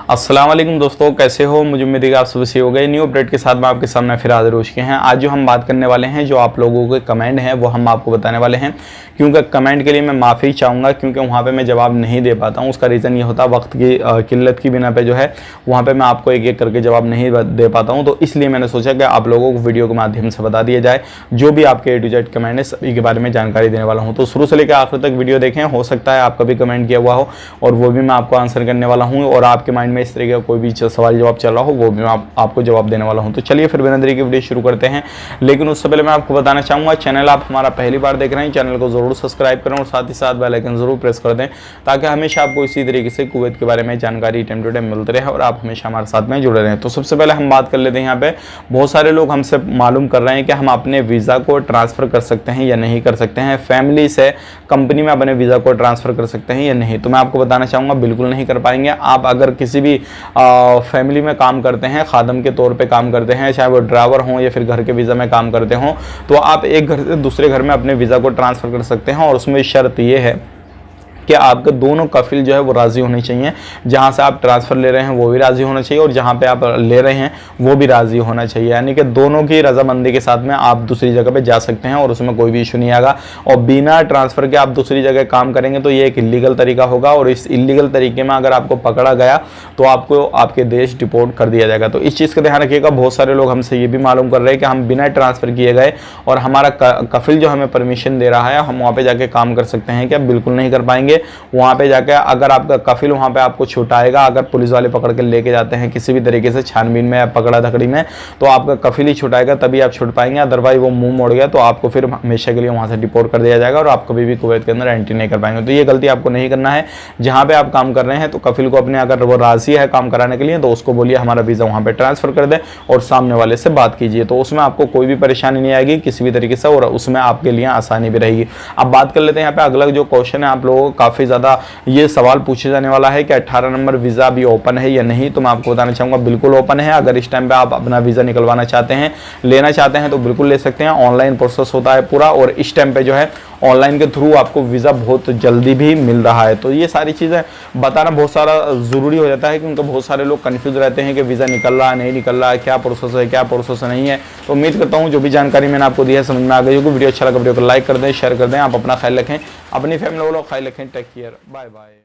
अस्सलाम वालेकुम दोस्तों, कैसे हो। मुझे उम्मीद है कि आप सुबह से हो गए। न्यू अपडेट के साथ मैं आपके सामने फिर हाजिर हो चुके हैं। आज जो हम बात करने वाले हैं, जो आप लोगों के कमेंट हैं वो हम आपको बताने वाले हैं। क्योंकि कमेंट के लिए मैं माफ़ी चाहूँगा, क्योंकि वहाँ पे मैं जवाब नहीं दे पाता हूँ। उसका रीज़न ये होता है वक्त की किल्लत की बिना पे जो है वहाँ पे मैं आपको एक एक करके जवाब नहीं दे पाता हूँ। तो इसलिए मैंने सोचा कि आप लोगों को वीडियो के माध्यम से बता दिया जाए, जो भी आपके A to Z कमेंट है सभी के बारे में जानकारी देने वाला हूँ। तो शुरू से लेकर आखिर तक वीडियो देखें। हो सकता है आपका भी कमेंट किया हुआ हो और वो भी मैं आपको आंसर करने वाला हूँ, और आपके माइंड में इस तरीके का कोई भी सवाल जवाब चल रहा हो वो भी मैं आपको जवाब देने वाला हूं। तो चलिए फिर बिना देरी की वीडियो शुरू करते हैं। लेकिन उससे पहले मैं आपको बताना चाहूंगा, चैनल आप हमारा पहली बार देख रहे हैं, चैनल को जरूर सब्सक्राइब करें और साथ ही साथ बेल आइकन जरूर प्रेस कर दें, ताकि हमेशा आपको इसी तरीके से कुवैत के बारे में जानकारी टाइम टू टाइम मिलती रहे और आप हमेशा हमारे साथ में जुड़े रहें। तो सबसे पहले हम बात कर लेते हैं। यहाँ पे बहुत सारे लोग हमसे मालूम कर रहे हैं कि हम अपने वीज़ा को ट्रांसफ़र कर सकते हैं या नहीं कर सकते हैं, फैमिली से कंपनी में अपने वीज़ा को ट्रांसफ़र कर सकते हैं या नहीं। तो मैं आपको बताना चाहूँगा, बिल्कुल नहीं कर पाएंगे। आप अगर किसी भी फैमिली में काम करते हैं, खादम के तौर पे काम करते हैं, चाहे वो ड्राइवर हों या फिर घर के वीज़ा में काम करते हों, तो आप एक घर से दूसरे घर में अपने वीज़ा को ट्रांसफ़र कर सकते हैं। और उसमें शर्त ये है कि आपके दोनों कफिल जो है वो राज़ी होने चाहिए। जहाँ से आप ट्रांसफ़र ले रहे हैं वो भी राज़ी होना चाहिए, और जहाँ पे आप ले रहे हैं वो भी राज़ी होना चाहिए। यानी कि दोनों की रजामंदी के साथ में आप दूसरी जगह पे जा सकते हैं और उसमें कोई भी इशू नहीं आएगा। और बिना ट्रांसफ़र के आप दूसरी जगह काम करेंगे तो ये एक इलीगल तरीका होगा, और इस इलीगल तरीके में अगर आपको पकड़ा गया तो आपको आपके देश डिपोर्ट कर दिया जाएगा। तो इस चीज़ का ध्यान रखिएगा। बहुत सारे लोग हमसे ये भी मालूम कर रहे हैं कि हम बिना ट्रांसफ़र किए गए और हमारा कफिल जो हमें परमिशन दे रहा है, हम वहाँ पर जाके काम कर सकते हैं क्या? बिल्कुल नहीं कर पाएंगे। वहाँ पे जाके अगर आपका कफिल वहाँ पे आपको छुटाएगा, अगर पुलिस वाले पकड़ के लेके जाते हैं किसी भी तरीके से छानबीन में या पकड़ा धकड़ी में, तो आपका कफिल ही छुटाएगा, तभी आप छुट पाएंगे। अदरवाइज वो मुंह मोड़ गया तो आपको फिर हमेशा के लिए वहाँ से डिपोर्ट कर दिया जाएगा और आप कभी भी कुवैत के अंदर एंट्री नहीं कर पाएंगे। तो ये गलती आपको नहीं करना है। जहाँ पे आप काम कर रहे हैं तो कफिल को अपने, अगर वो राजी है काम कराने के लिए, तो उसको बोलिए हमारा वीज़ा वहाँ पे ट्रांसफ़र कर दे और सामने वाले से बात कीजिए। तो उसमें आपको कोई भी परेशानी नहीं आएगी किसी भी तरीके से, और उसमें आपके लिए आसानी भी रहेगी। अब बात कर लेते हैं यहाँ पे अगला जो क्वेश्चन है। आप लोगों को काफ़ी ज़्यादा ये सवाल पूछे जाने वाला है कि 18 नंबर वीज़ा अभी ओपन है या नहीं। तो मैं आपको बताना चाहूँगा, बिल्कुल ओपन है। अगर इस टाइम पे आप अपना वीज़ा निकलवाना चाहते हैं, लेना चाहते हैं, तो बिल्कुल ले सकते हैं। ऑनलाइन प्रोसेस होता है पूरा, और इस टाइम पे जो है ऑनलाइन के थ्रू आपको वीज़ा बहुत जल्दी भी मिल रहा है। तो ये सारी चीज़ें बताना बहुत सारा ज़रूरी हो जाता है, क्योंकि बहुत सारे लोग कन्फ्यूज़ रहते हैं कि वीज़ा निकल रहा है नहीं निकल रहा है, क्या प्रोसेस है क्या प्रोसेस नहीं है। तो उम्मीद करता हूँ जो भी जानकारी मैंने आपको दी है समझ में आ गई होगी। वीडियो अच्छा लगा वीडियो को लाइक कर दें, शेयर कर दें। आप अपना ख्याल रखें, अपनी फैमिली वालों का ख्याल रखें। Take care, bye bye.